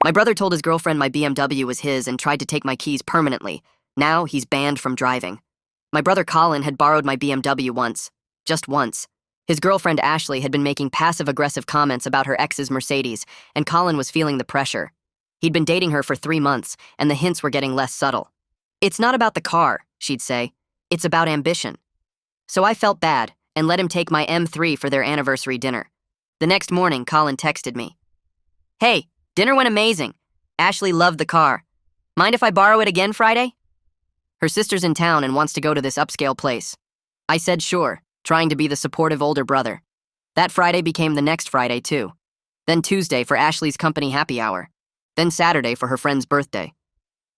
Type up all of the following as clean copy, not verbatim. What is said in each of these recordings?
My brother told his girlfriend my BMW was his and tried to take my keys permanently. Now he's banned from driving. My brother Colin had borrowed my BMW once. Just once. His girlfriend Ashley had been making passive-aggressive comments about her ex's Mercedes, and Colin was feeling the pressure. He'd been dating her for 3 months, and the hints were getting less subtle. "It's not about the car," she'd say. "It's about ambition." So I felt bad and let him take my M3 for their anniversary dinner. The next morning, Colin texted me. "Hey, dinner went amazing. Ashley loved the car. Mind if I borrow it again Friday?" Her sister's in town and wants to go to this upscale place. I said sure, trying to be the supportive older brother. That Friday became the next Friday, too. Then Tuesday for Ashley's company happy hour. Then Saturday for her friend's birthday.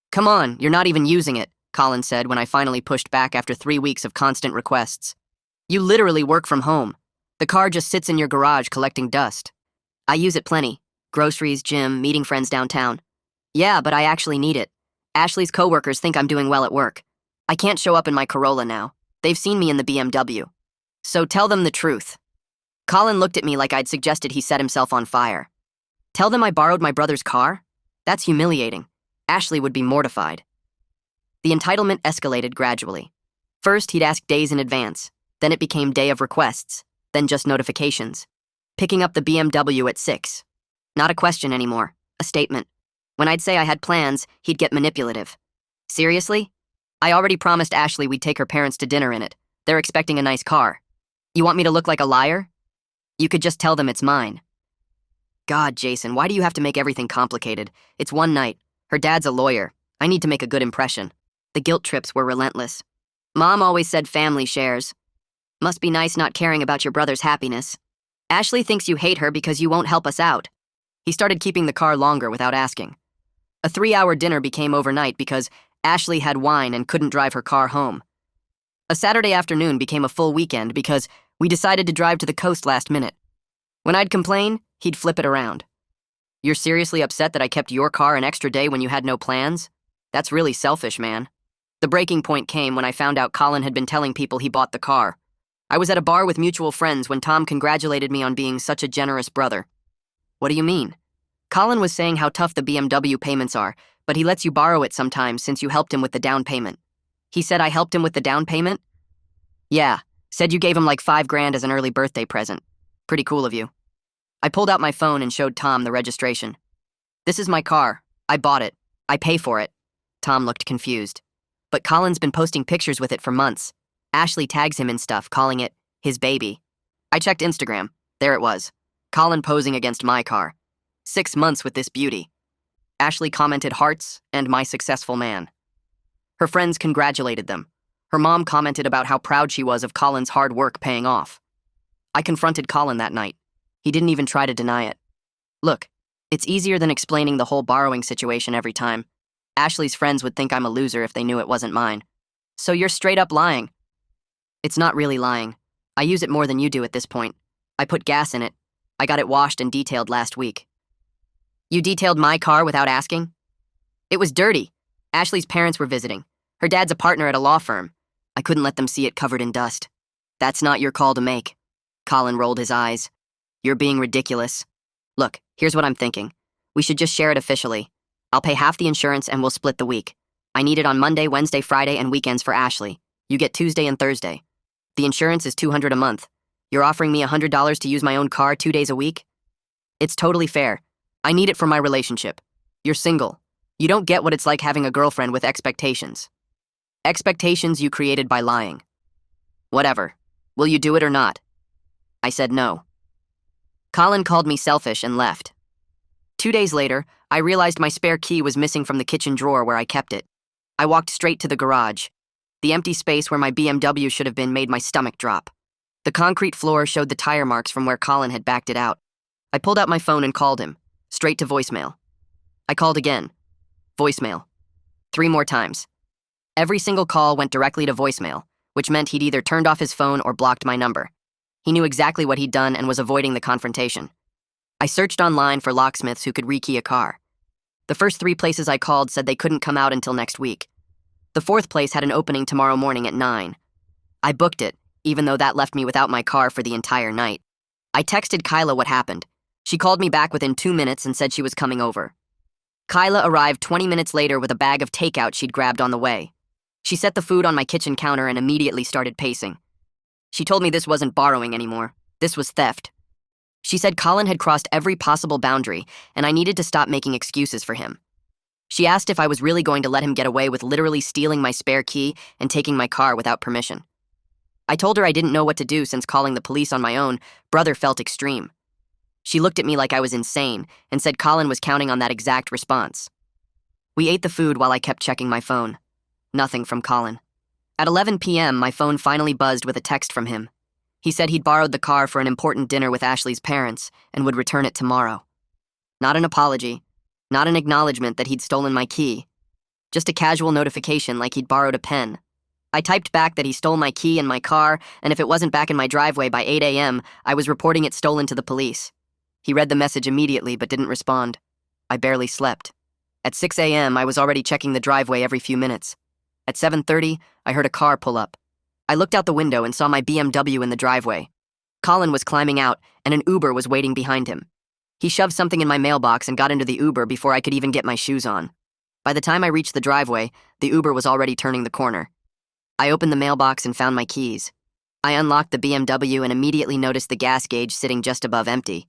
"Come on, you're not even using it," Colin said when I finally pushed back after 3 weeks of constant requests. "You literally work from home. The car just sits in your garage collecting dust." "I use it plenty. Groceries, gym, meeting friends downtown." "Yeah, but I actually need it. Ashley's coworkers think I'm doing well at work. I can't show up in my Corolla now. They've seen me in the BMW. So tell them the truth." Colin looked at me like I'd suggested he set himself on fire. "Tell them I borrowed my brother's car? That's humiliating. Ashley would be mortified." The entitlement escalated gradually. First, he'd ask days in advance. Then it became day of requests. Then just notifications. Picking up the BMW at 6. Not a question anymore. A statement. When I'd say I had plans, he'd get manipulative. "Seriously? I already promised Ashley we'd take her parents to dinner in it. They're expecting a nice car. You want me to look like a liar? You could just tell them it's mine." God, Jason, why do you have to make everything complicated? It's one night. Her dad's a lawyer. I need to make a good impression. The guilt trips were relentless. "Mom always said family shares. Must be nice not caring about your brother's happiness. Ashley thinks you hate her because you won't help us out." He started keeping the car longer without asking. A 3-hour dinner became overnight because Ashley had wine and couldn't drive her car home. A Saturday afternoon became a full weekend because we decided to drive to the coast last minute. When I'd complain, he'd flip it around. "You're seriously upset that I kept your car an extra day when you had no plans? That's really selfish, man." The breaking point came when I found out Colin had been telling people he bought the car. I was at a bar with mutual friends when Tom congratulated me on being such a generous brother. "What do you mean?" Colin was saying how tough the BMW payments are, but he lets you borrow it sometimes since you helped him with the down payment. He said I helped him with the down payment? "Yeah, said you gave him like $5,000 as an early birthday present. Pretty cool of you." I pulled out my phone and showed Tom the registration. "This is my car. I bought it. I pay for it." Tom looked confused. "But Colin's been posting pictures with it for months. Ashley tags him in stuff, calling it his baby." I checked Instagram. There it was. Colin posing against my car. 6 months with this beauty. Ashley commented hearts and my successful man. Her friends congratulated them. Her mom commented about how proud she was of Colin's hard work paying off. I confronted Colin that night. He didn't even try to deny it. "Look, it's easier than explaining the whole borrowing situation every time. Ashley's friends would think I'm a loser if they knew it wasn't mine. So you're straight up lying." "It's not really lying. I use it more than you do at this point. I put gas in it. I got it washed and detailed last week." "You detailed my car without asking?" "It was dirty. Ashley's parents were visiting. Her dad's a partner at a law firm. I couldn't let them see it covered in dust." "That's not your call to make." Colin rolled his eyes. "You're being ridiculous. Look, here's what I'm thinking. We should just share it officially. I'll pay half the insurance and we'll split the week. I need it on Monday, Wednesday, Friday, and weekends for Ashley. You get Tuesday and Thursday. The insurance is $200 a month. You're offering me $100 to use my own car 2 days a week? It's totally fair. I need it for my relationship. You're single. You don't get what it's like having a girlfriend with expectations. Expectations you created by lying. Whatever. Will you do it or not?" I said no. Colin called me selfish and left. 2 days later, I realized my spare key was missing from the kitchen drawer where I kept it. I walked straight to the garage. The empty space where my BMW should have been made my stomach drop. The concrete floor showed the tire marks from where Colin had backed it out. I pulled out my phone and called him. Straight to voicemail. I called again. Voicemail. 3 more times. Every single call went directly to voicemail, which meant he'd either turned off his phone or blocked my number. He knew exactly what he'd done and was avoiding the confrontation. I searched online for locksmiths who could rekey a car. The first 3 places I called said they couldn't come out until next week. The 4th place had an opening tomorrow morning at 9. I booked it, even though that left me without my car for the entire night. I texted Kyla what happened. She called me back within 2 minutes and said she was coming over. Kyla arrived 20 minutes later with a bag of takeout she'd grabbed on the way. She set the food on my kitchen counter and immediately started pacing. She told me this wasn't borrowing anymore. This was theft. She said Colin had crossed every possible boundary, and I needed to stop making excuses for him. She asked if I was really going to let him get away with literally stealing my spare key and taking my car without permission. I told her I didn't know what to do since calling the police on my own brother felt extreme. She looked at me like I was insane and said Colin was counting on that exact response. We ate the food while I kept checking my phone. Nothing from Colin. At 11 p.m., my phone finally buzzed with a text from him. He said he'd borrowed the car for an important dinner with Ashley's parents and would return it tomorrow. Not an apology, not an acknowledgement that he'd stolen my key. Just a casual notification like he'd borrowed a pen. I typed back that he stole my key and my car, and if it wasn't back in my driveway by 8 a.m., I was reporting it stolen to the police. He read the message immediately but didn't respond. I barely slept. At 6 a.m., I was already checking the driveway every few minutes. At 7:30, I heard a car pull up. I looked out the window and saw my BMW in the driveway. Colin was climbing out, and an Uber was waiting behind him. He shoved something in my mailbox and got into the Uber before I could even get my shoes on. By the time I reached the driveway, the Uber was already turning the corner. I opened the mailbox and found my keys. I unlocked the BMW and immediately noticed the gas gauge sitting just above empty.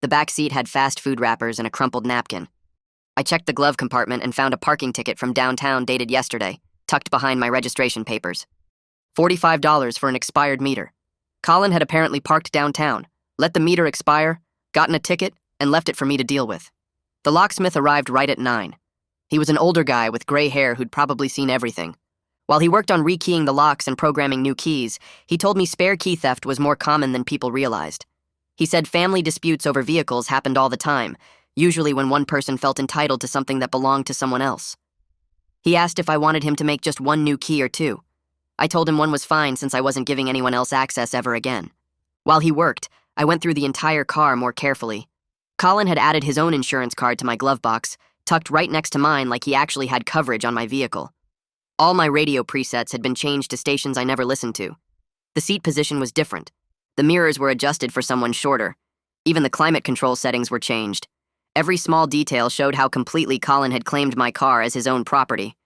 The back seat had fast food wrappers and a crumpled napkin. I checked the glove compartment and found a parking ticket from downtown dated yesterday, tucked behind my registration papers. $45 for an expired meter. Colin had apparently parked downtown, let the meter expire, gotten a ticket, and left it for me to deal with. The locksmith arrived right at 9. He was an older guy with gray hair who'd probably seen everything. While he worked on rekeying the locks and programming new keys, he told me spare key theft was more common than people realized. He said family disputes over vehicles happened all the time, usually when one person felt entitled to something that belonged to someone else. He asked if I wanted him to make just one new key or two. I told him one was fine since I wasn't giving anyone else access ever again. While he worked, I went through the entire car more carefully. Colin had added his own insurance card to my glove box, tucked right next to mine like he actually had coverage on my vehicle. All my radio presets had been changed to stations I never listened to. The seat position was different. The mirrors were adjusted for someone shorter. Even the climate control settings were changed. Every small detail showed how completely Colin had claimed my car as his own property.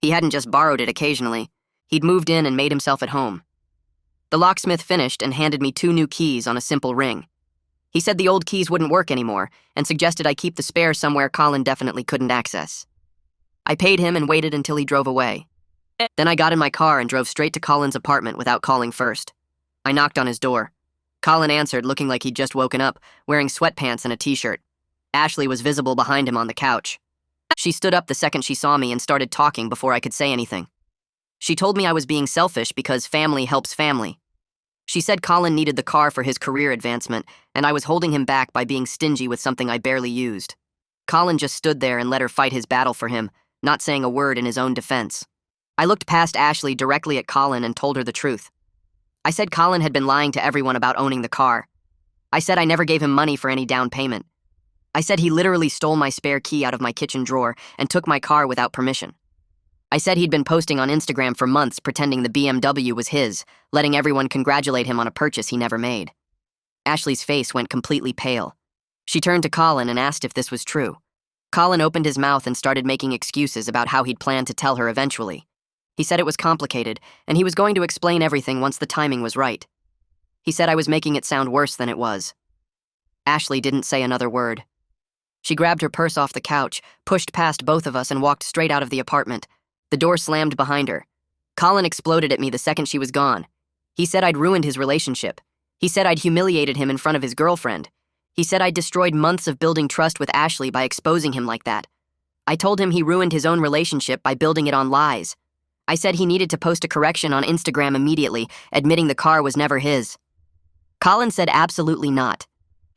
He hadn't just borrowed it occasionally. He'd moved in and made himself at home. The locksmith finished and handed me 2 new keys on a simple ring. He said the old keys wouldn't work anymore and suggested I keep the spare somewhere Colin definitely couldn't access. I paid him and waited until he drove away. Then I got in my car and drove straight to Colin's apartment without calling first. I knocked on his door. Colin answered, looking like he'd just woken up, wearing sweatpants and a t-shirt. Ashley was visible behind him on the couch. She stood up the second she saw me and started talking before I could say anything. She told me I was being selfish because family helps family. She said Colin needed the car for his career advancement, and I was holding him back by being stingy with something I barely used. Colin just stood there and let her fight his battle for him, not saying a word in his own defense. I looked past Ashley directly at Colin and told her the truth. I said Colin had been lying to everyone about owning the car. I said I never gave him money for any down payment. I said he literally stole my spare key out of my kitchen drawer and took my car without permission. I said he'd been posting on Instagram for months pretending the BMW was his, letting everyone congratulate him on a purchase he never made. Ashley's face went completely pale. She turned to Colin and asked if this was true. Colin opened his mouth and started making excuses about how he'd planned to tell her eventually. He said it was complicated, and he was going to explain everything once the timing was right. He said I was making it sound worse than it was. Ashley didn't say another word. She grabbed her purse off the couch, pushed past both of us, and walked straight out of the apartment. The door slammed behind her. Colin exploded at me the second she was gone. He said I'd ruined his relationship. He said I'd humiliated him in front of his girlfriend. He said I'd destroyed months of building trust with Ashley by exposing him like that. I told him he ruined his own relationship by building it on lies. I said he needed to post a correction on Instagram immediately, admitting the car was never his. Colin said absolutely not.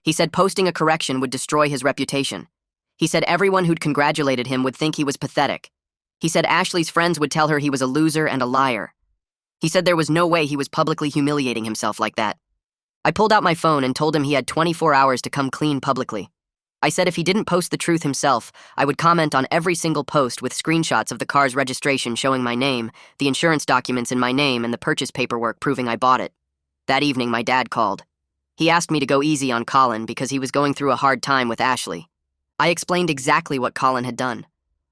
He said posting a correction would destroy his reputation. He said everyone who'd congratulated him would think he was pathetic. He said Ashley's friends would tell her he was a loser and a liar. He said there was no way he was publicly humiliating himself like that. I pulled out my phone and told him he had 24 hours to come clean publicly. I said if he didn't post the truth himself, I would comment on every single post with screenshots of the car's registration showing my name, the insurance documents in my name, and the purchase paperwork proving I bought it. That evening, my dad called. He asked me to go easy on Colin because he was going through a hard time with Ashley. I explained exactly what Colin had done.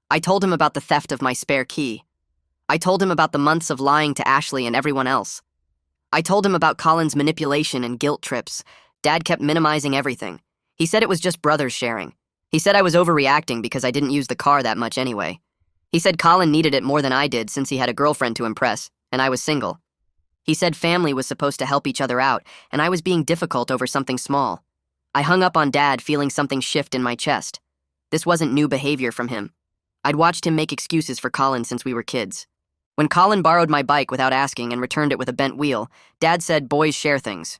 I told him about the theft of my spare key. I told him about the months of lying to Ashley and everyone else. I told him about Colin's manipulation and guilt trips. Dad kept minimizing everything. He said it was just brothers sharing. He said I was overreacting because I didn't use the car that much anyway. He said Colin needed it more than I did since he had a girlfriend to impress, and I was single. He said family was supposed to help each other out, and I was being difficult over something small. I hung up on Dad, feeling something shift in my chest. This wasn't new behavior from him. I'd watched him make excuses for Colin since we were kids. When Colin borrowed my bike without asking and returned it with a bent wheel, Dad said boys share things.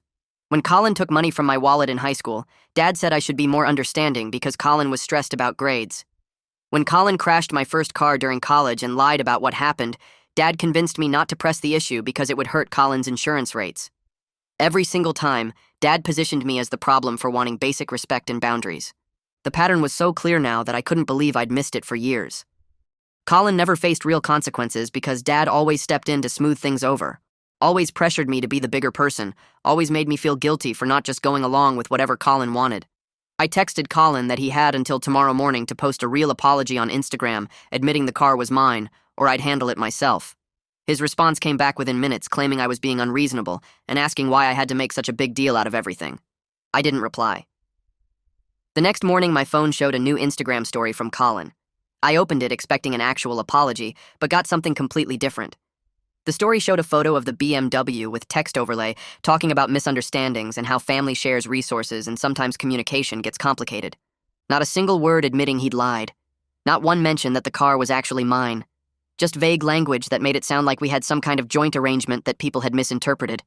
When Colin took money from my wallet in high school, Dad said I should be more understanding because Colin was stressed about grades. When Colin crashed my first car during college and lied about what happened, Dad convinced me not to press the issue because it would hurt Colin's insurance rates. Every single time, Dad positioned me as the problem for wanting basic respect and boundaries. The pattern was so clear now that I couldn't believe I'd missed it for years. Colin never faced real consequences because Dad always stepped in to smooth things over, always pressured me to be the bigger person, always made me feel guilty for not just going along with whatever Colin wanted. I texted Colin that he had until tomorrow morning to post a real apology on Instagram, admitting the car was mine, or I'd handle it myself. His response came back within minutes, claiming I was being unreasonable and asking why I had to make such a big deal out of everything. I didn't reply. The next morning, my phone showed a new Instagram story from Colin. I opened it expecting an actual apology, but got something completely different. The story showed a photo of the BMW with text overlay talking about misunderstandings and how family shares resources and sometimes communication gets complicated. Not a single word admitting he'd lied. Not one mention that the car was actually mine. Just vague language that made it sound like we had some kind of joint arrangement that people had misinterpreted.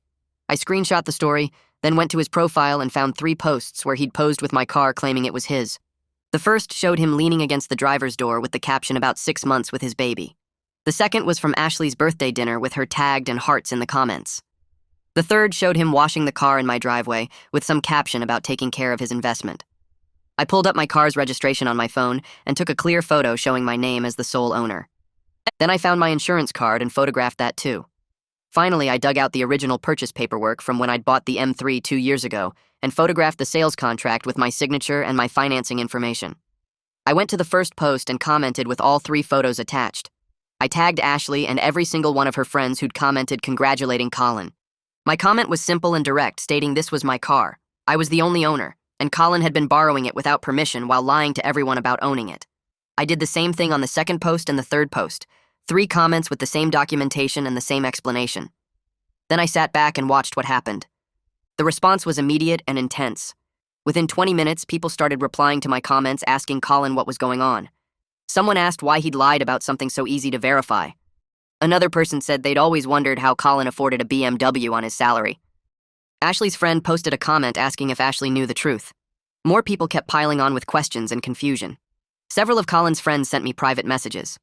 I screenshot the story, then went to his profile and found 3 posts where he'd posed with my car claiming it was his. The first showed him leaning against the driver's door with the caption about 6 months with his baby. The second was from Ashley's birthday dinner with her tagged and hearts in the comments. The third showed him washing the car in my driveway with some caption about taking care of his investment. I pulled up my car's registration on my phone and took a clear photo showing my name as the sole owner. Then I found my insurance card and photographed that too. Finally, I dug out the original purchase paperwork from when I'd bought the M3 2 years ago and photographed the sales contract with my signature and my financing information. I went to the first post and commented with all 3 photos attached. I tagged Ashley and every single one of her friends who'd commented congratulating Colin. My comment was simple and direct, stating this was my car. I was the only owner, and Colin had been borrowing it without permission while lying to everyone about owning it. I did the same thing on the second post and the third post. 3 comments with the same documentation and the same explanation. Then I sat back and watched what happened. The response was immediate and intense. Within 20 minutes, people started replying to my comments asking Colin what was going on. Someone asked why he'd lied about something so easy to verify. Another person said they'd always wondered how Colin afforded a BMW on his salary. Ashley's friend posted a comment asking if Ashley knew the truth. More people kept piling on with questions and confusion. Several of Colin's friends sent me private messages.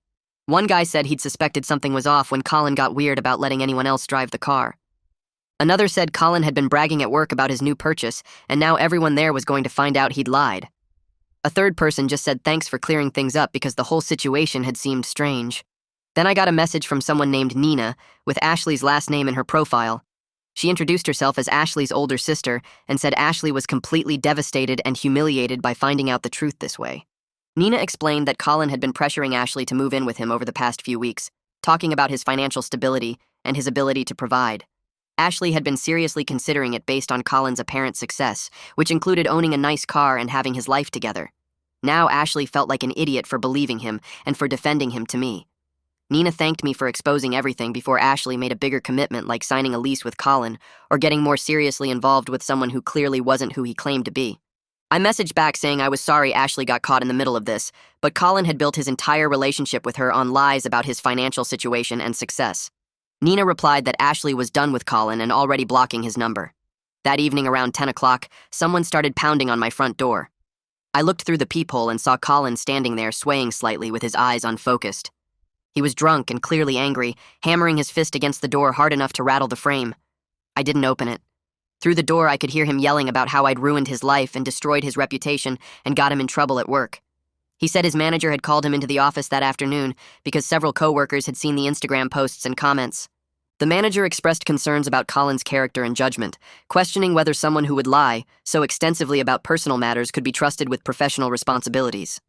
One guy said he'd suspected something was off when Colin got weird about letting anyone else drive the car. Another said Colin had been bragging at work about his new purchase, and now everyone there was going to find out he'd lied. A third person just said thanks for clearing things up because the whole situation had seemed strange. Then I got a message from someone named Nina, with Ashley's last name in her profile. She introduced herself as Ashley's older sister and said Ashley was completely devastated and humiliated by finding out the truth this way. Nina explained that Colin had been pressuring Ashley to move in with him over the past few weeks, talking about his financial stability and his ability to provide. Ashley had been seriously considering it based on Colin's apparent success, which included owning a nice car and having his life together. Now Ashley felt like an idiot for believing him and for defending him to me. Nina thanked me for exposing everything before Ashley made a bigger commitment like signing a lease with Colin or getting more seriously involved with someone who clearly wasn't who he claimed to be. I messaged back saying I was sorry Ashley got caught in the middle of this, but Colin had built his entire relationship with her on lies about his financial situation and success. Nina replied that Ashley was done with Colin and already blocking his number. That evening around 10 o'clock, someone started pounding on my front door. I looked through the peephole and saw Colin standing there swaying slightly with his eyes unfocused. He was drunk and clearly angry, hammering his fist against the door hard enough to rattle the frame. I didn't open it. Through the door, I could hear him yelling about how I'd ruined his life and destroyed his reputation and got him in trouble at work. He said his manager had called him into the office that afternoon because several coworkers had seen the Instagram posts and comments. The manager expressed concerns about Colin's character and judgment, questioning whether someone who would lie so extensively about personal matters could be trusted with professional responsibilities.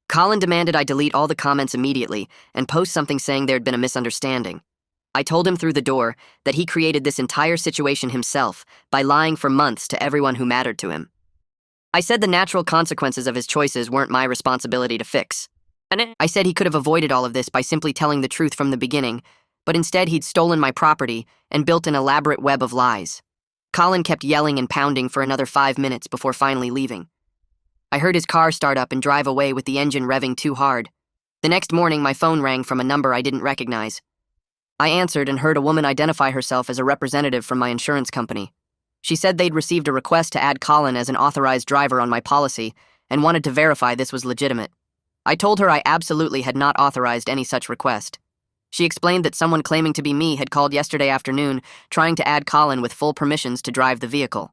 Colin demanded I delete all the comments immediately and post something saying there had been a misunderstanding. I told him through the door that he created this entire situation himself by lying for months to everyone who mattered to him. I said the natural consequences of his choices weren't my responsibility to fix. I said he could have avoided all of this by simply telling the truth from the beginning, but instead he'd stolen my property and built an elaborate web of lies. Colin kept yelling and pounding for another 5 minutes before finally leaving. I heard his car start up and drive away with the engine revving too hard. The next morning, my phone rang from a number I didn't recognize. I answered and heard a woman identify herself as a representative from my insurance company. She said they'd received a request to add Colin as an authorized driver on my policy and wanted to verify this was legitimate. I told her I absolutely had not authorized any such request. She explained that someone claiming to be me had called yesterday afternoon trying to add Colin with full permissions to drive the vehicle.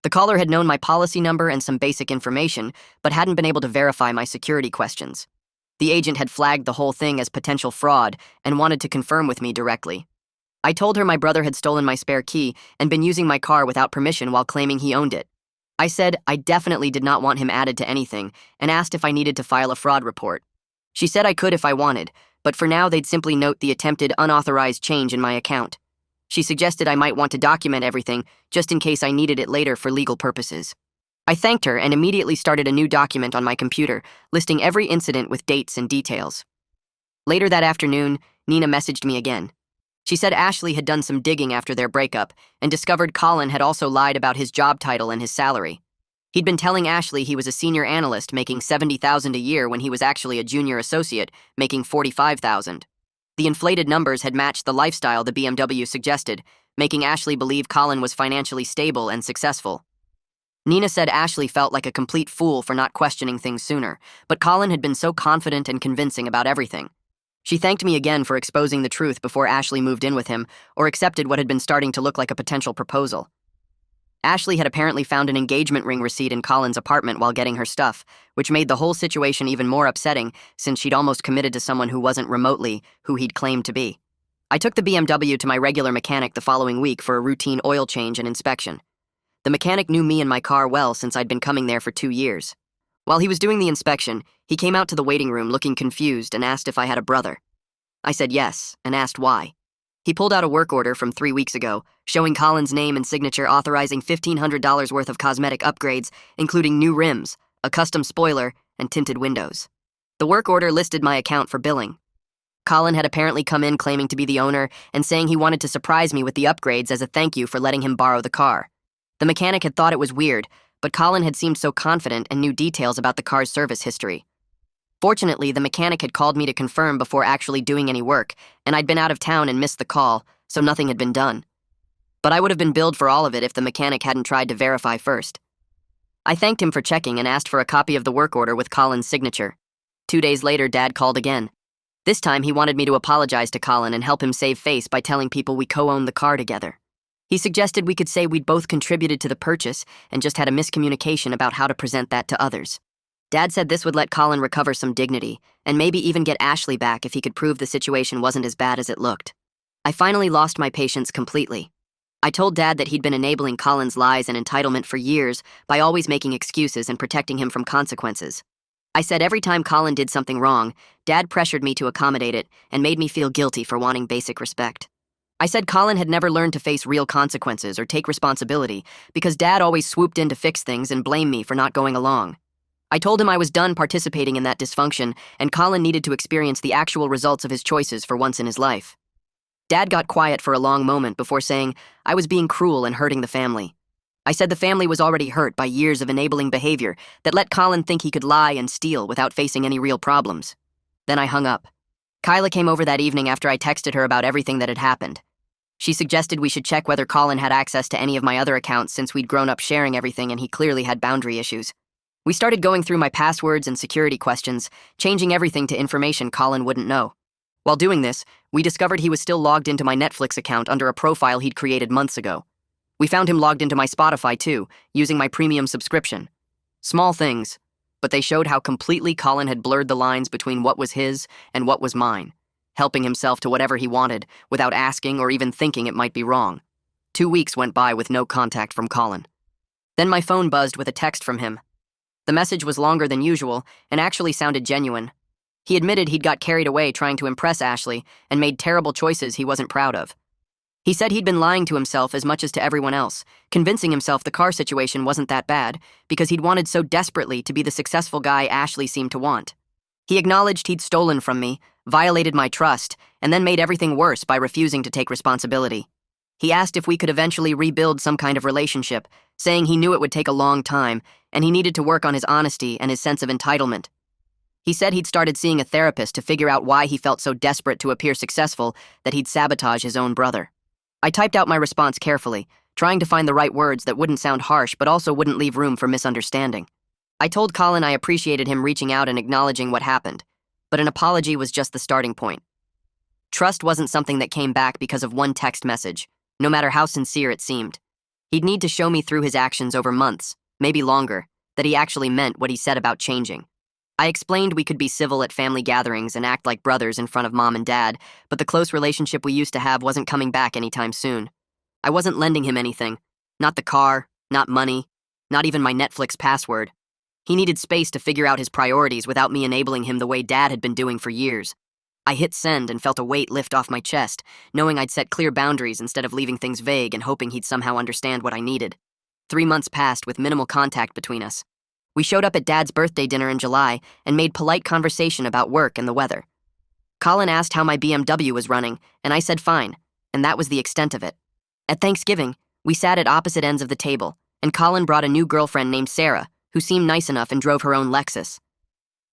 The caller had known my policy number and some basic information, but hadn't been able to verify my security questions. The agent had flagged the whole thing as potential fraud and wanted to confirm with me directly. I told her my brother had stolen my spare key and been using my car without permission while claiming he owned it. I said I definitely did not want him added to anything and asked if I needed to file a fraud report. She said I could if I wanted, but for now they'd simply note the attempted unauthorized change in my account. She suggested I might want to document everything just in case I needed it later for legal purposes. I thanked her and immediately started a new document on my computer, listing every incident with dates and details. Later that afternoon, Nina messaged me again. She said Ashley had done some digging after their breakup and discovered Colin had also lied about his job title and his salary. He'd been telling Ashley he was a senior analyst making $70,000 a year when he was actually a junior associate making $45,000. The inflated numbers had matched the lifestyle the BMW suggested, making Ashley believe Colin was financially stable and successful. Nina said Ashley felt like a complete fool for not questioning things sooner, but Colin had been so confident and convincing about everything. She thanked me again for exposing the truth before Ashley moved in with him or accepted what had been starting to look like a potential proposal. Ashley had apparently found an engagement ring receipt in Colin's apartment while getting her stuff, which made the whole situation even more upsetting since she'd almost committed to someone who wasn't remotely who he'd claimed to be. I took the BMW to my regular mechanic the following week for a routine oil change and inspection. The mechanic knew me and my car well since I'd been coming there for 2 years. While he was doing the inspection, he came out to the waiting room looking confused and asked if I had a brother. I said yes, and asked why. He pulled out a work order from 3 weeks ago, showing Colin's name and signature authorizing $1,500 worth of cosmetic upgrades, including new rims, a custom spoiler, and tinted windows. The work order listed my account for billing. Colin had apparently come in claiming to be the owner and saying he wanted to surprise me with the upgrades as a thank you for letting him borrow the car. The mechanic had thought it was weird, but Colin had seemed so confident and knew details about the car's service history. Fortunately, the mechanic had called me to confirm before actually doing any work, and I'd been out of town and missed the call, so nothing had been done. But I would have been billed for all of it if the mechanic hadn't tried to verify first. I thanked him for checking and asked for a copy of the work order with Colin's signature. 2 days later, Dad called again. This time, he wanted me to apologize to Colin and help him save face by telling people we co-owned the car together. He suggested we could say we'd both contributed to the purchase and just had a miscommunication about how to present that to others. Dad said this would let Colin recover some dignity, and maybe even get Ashley back if he could prove the situation wasn't as bad as it looked. I finally lost my patience completely. I told Dad that he'd been enabling Colin's lies and entitlement for years by always making excuses and protecting him from consequences. I said every time Colin did something wrong, Dad pressured me to accommodate it and made me feel guilty for wanting basic respect. I said Colin had never learned to face real consequences or take responsibility because Dad always swooped in to fix things and blamed me for not going along. I told him I was done participating in that dysfunction and Colin needed to experience the actual results of his choices for once in his life. Dad got quiet for a long moment before saying I was being cruel and hurting the family. I said the family was already hurt by years of enabling behavior that let Colin think he could lie and steal without facing any real problems. Then I hung up. Kyla came over that evening after I texted her about everything that had happened. She suggested we should check whether Colin had access to any of my other accounts since we'd grown up sharing everything and he clearly had boundary issues. We started going through my passwords and security questions, changing everything to information Colin wouldn't know. While doing this, we discovered he was still logged into my Netflix account under a profile he'd created months ago. We found him logged into my Spotify too, using my premium subscription. Small things, but they showed how completely Colin had blurred the lines between what was his and what was mine. helping himself to whatever he wanted, without asking or even thinking it might be wrong. 2 weeks went by with no contact from Colin. Then my phone buzzed with a text from him. The message was longer than usual and actually sounded genuine. He admitted he'd got carried away trying to impress Ashley and made terrible choices he wasn't proud of. He said he'd been lying to himself as much as to everyone else, convincing himself the car situation wasn't that bad because he'd wanted so desperately to be the successful guy Ashley seemed to want. He acknowledged he'd stolen from me, violated my trust, and then made everything worse by refusing to take responsibility. He asked if we could eventually rebuild some kind of relationship, saying he knew it would take a long time and he needed to work on his honesty and his sense of entitlement. He said he'd started seeing a therapist to figure out why he felt so desperate to appear successful that he'd sabotage his own brother. I typed out my response carefully, trying to find the right words that wouldn't sound harsh but also wouldn't leave room for misunderstanding. I told Colin I appreciated him reaching out and acknowledging what happened, but an apology was just the starting point. Trust wasn't something that came back because of one text message, no matter how sincere it seemed. He'd need to show me through his actions over months, maybe longer, that he actually meant what he said about changing. I explained we could be civil at family gatherings and act like brothers in front of Mom and Dad, but the close relationship we used to have wasn't coming back anytime soon. I wasn't lending him anything. Not the car, not money, not even my Netflix password. He needed space to figure out his priorities without me enabling him the way Dad had been doing for years. I hit send and felt a weight lift off my chest, knowing I'd set clear boundaries instead of leaving things vague and hoping he'd somehow understand what I needed. 3 months passed with minimal contact between us. We showed up at Dad's birthday dinner in July and made polite conversation about work and the weather. Colin asked how my BMW was running, and I said fine, and that was the extent of it. At Thanksgiving, we sat at opposite ends of the table, and Colin brought a new girlfriend named Sarah, who seemed nice enough and drove her own Lexus.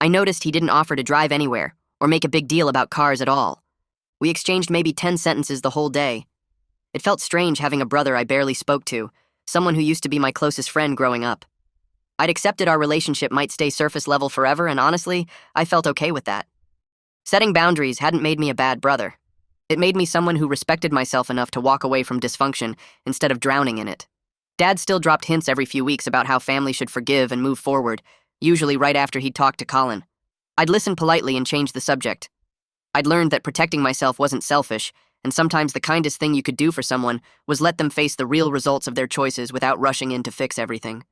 I noticed he didn't offer to drive anywhere or make a big deal about cars at all. We exchanged maybe 10 sentences the whole day. It felt strange having a brother I barely spoke to, someone who used to be my closest friend growing up. I'd accepted our relationship might stay surface level forever, and honestly, I felt okay with that. Setting boundaries hadn't made me a bad brother. It made me someone who respected myself enough to walk away from dysfunction instead of drowning in it. Dad still dropped hints every few weeks about how family should forgive and move forward, usually right after he'd talked to Colin. I'd listen politely and change the subject. I'd learned that protecting myself wasn't selfish, and sometimes the kindest thing you could do for someone was let them face the real results of their choices without rushing in to fix everything.